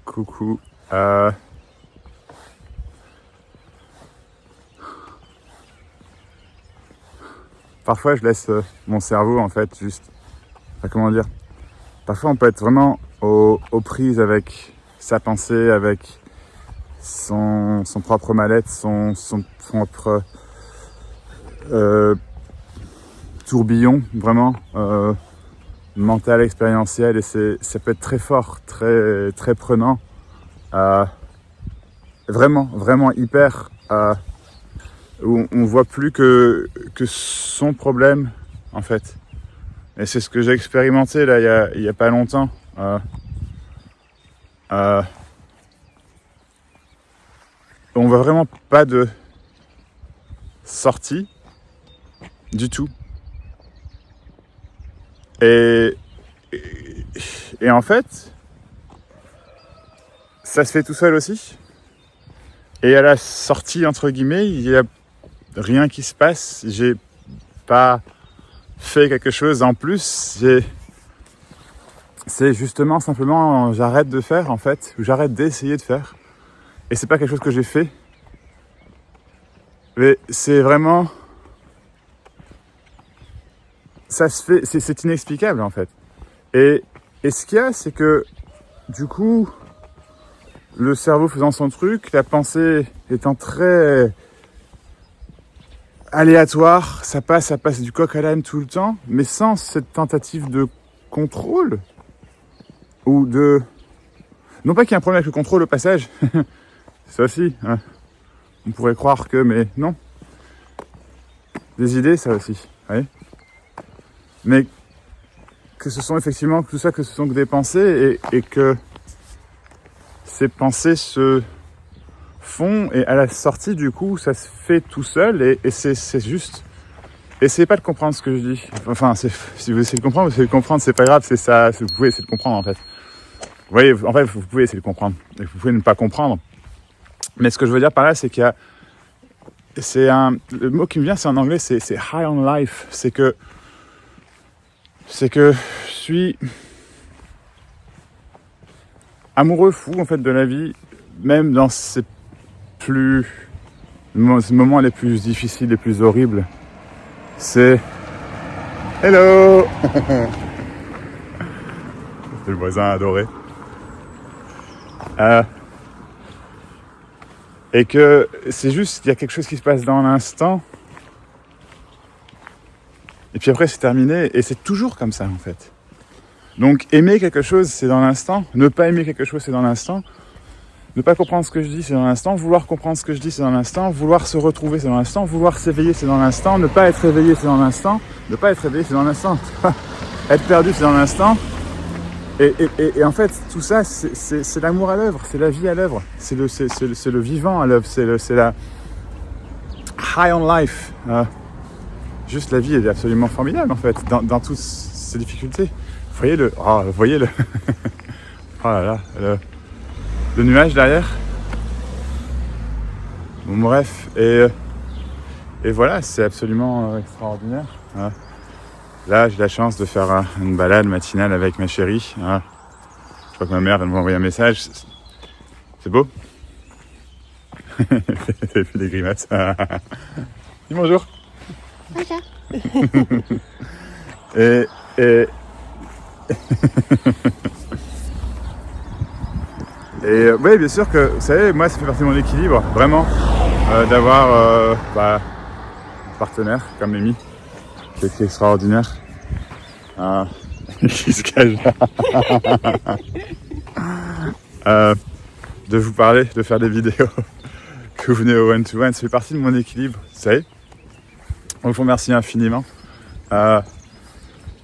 Coucou. Parfois, je laisse mon cerveau, en fait, juste... Enfin, comment dire? Parfois, on peut être vraiment aux prises avec sa pensée, avec son propre mal-être, son propre tourbillon, vraiment mental, expérientiel, et ça peut être très fort, très, très prenant, vraiment hyper, où on voit plus que son problème, en fait. Et c'est ce que j'ai expérimenté là il y a pas longtemps. On voit vraiment pas de sortie du tout. Et en fait, ça se fait tout seul aussi. Et à la sortie, entre guillemets, il y a rien qui se passe. J'ai pas fait quelque chose en plus. C'est justement simplement j'arrête de faire, en fait, ou j'arrête d'essayer de faire. Et c'est pas quelque chose que j'ai fait. Mais c'est vraiment... Ça se fait, c'est inexplicable, en fait. Et ce qu'il y a, c'est que, du coup, le cerveau faisant son truc, la pensée étant très aléatoire, ça passe du coq à l'âne tout le temps, mais sans cette tentative de contrôle, ou de... Non pas qu'il y ait un problème avec le contrôle au passage, ça aussi, hein. On pourrait croire que, mais non. Des idées, ça aussi, oui. Mais que ce sont effectivement tout ça, que ce sont que des pensées, et que ces pensées se font, et à la sortie, du coup, ça se fait tout seul, et c'est juste... Essayez pas de comprendre ce que je dis. Enfin, si vous essayez de comprendre, c'est pas grave, c'est ça, vous pouvez essayer de comprendre, en fait. Vous voyez, en fait, vous pouvez essayer de comprendre, et vous pouvez ne pas comprendre. Mais ce que je veux dire par là, c'est qu'il y a... Le mot qui me vient, c'est en anglais, c'est high on life. C'est que je suis amoureux fou, en fait, de la vie, même dans ces moments les plus difficiles, les plus horribles. C'est... Hello. C'est le voisin adoré. Et que c'est juste, il y a quelque chose qui se passe dans l'instant. Et puis après, c'est terminé. Et c'est toujours comme ça, en fait. Donc, aimer quelque chose, c'est dans l'instant. Ne pas aimer quelque chose, c'est dans l'instant. Ne pas comprendre ce que je dis, c'est dans l'instant. Vouloir comprendre ce que je dis, c'est dans l'instant. Vouloir se retrouver, c'est dans l'instant. Vouloir s'éveiller, c'est dans l'instant. Ne pas être éveillé, c'est dans l'instant. Ne pas être éveillé, c'est dans l'instant. Être perdu, c'est dans l'instant. Et en fait, tout ça, c'est l'amour à l'œuvre, c'est la vie à l'œuvre, c'est le vivant à l'œuvre, c'est la high on life. Juste la vie est absolument formidable, en fait, dans toutes ces difficultés. Voyez-le, oh là là, le nuage derrière. Bon, bref, et voilà, c'est absolument extraordinaire. Là, j'ai la chance de faire une balade matinale avec ma chérie. Je crois que ma mère vient de m'envoyer un message. C'est beau. Elle fait des grimaces. Dis bonjour. Bonjour. Et oui, bien sûr que, vous savez, moi, ça fait partie de mon équilibre, vraiment, d'avoir un partenaire comme Amy, qui est extraordinaire. Qui se cache là. De vous parler, de faire des vidéos, que vous venez au one-to-one, ça fait partie de mon équilibre, vous savez. Donc, je vous remercie infiniment.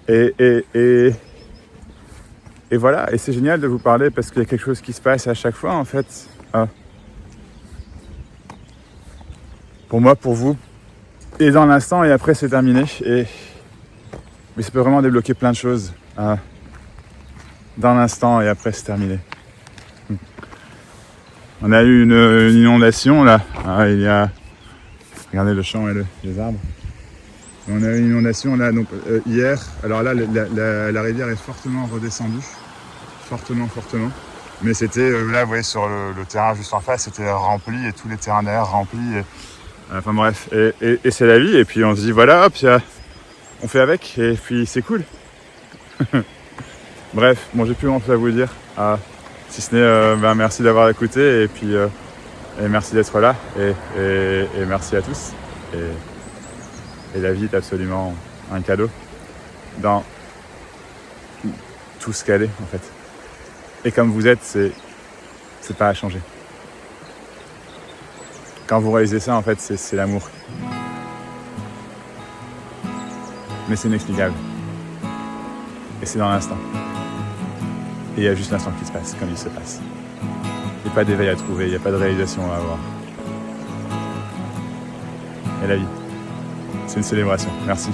Et voilà, et c'est génial de vous parler parce qu'il y a quelque chose qui se passe à chaque fois, en fait. Pour moi, pour vous, et dans l'instant, et après c'est terminé. Mais ça peut vraiment débloquer plein de choses dans l'instant, et après c'est terminé. On a eu une inondation là, il y a... Regardez le champ et les arbres. On a eu une inondation là, donc hier. Alors là, la rivière est fortement redescendue. Fortement. Mais c'était, là, vous voyez, sur le terrain juste en face, c'était rempli, et tous les terrains derrière remplis. Enfin bref, et c'est la vie, et puis on se dit, voilà, hop, on fait avec, et puis c'est cool. Bref, bon, j'ai plus grand chose à vous dire, si ce n'est merci d'avoir écouté, et puis et merci d'être là, et merci à tous. Et la vie est absolument un cadeau dans tout ce qu'elle est, en fait. Et comme vous êtes, c'est pas à changer. Quand vous réalisez ça, en fait, c'est l'amour. Mais c'est inexplicable. Et c'est dans l'instant. Et il y a juste l'instant qui se passe, comme il se passe. Il n'y a pas d'éveil à trouver, il n'y a pas de réalisation à avoir. Et la vie, c'est une célébration. Merci.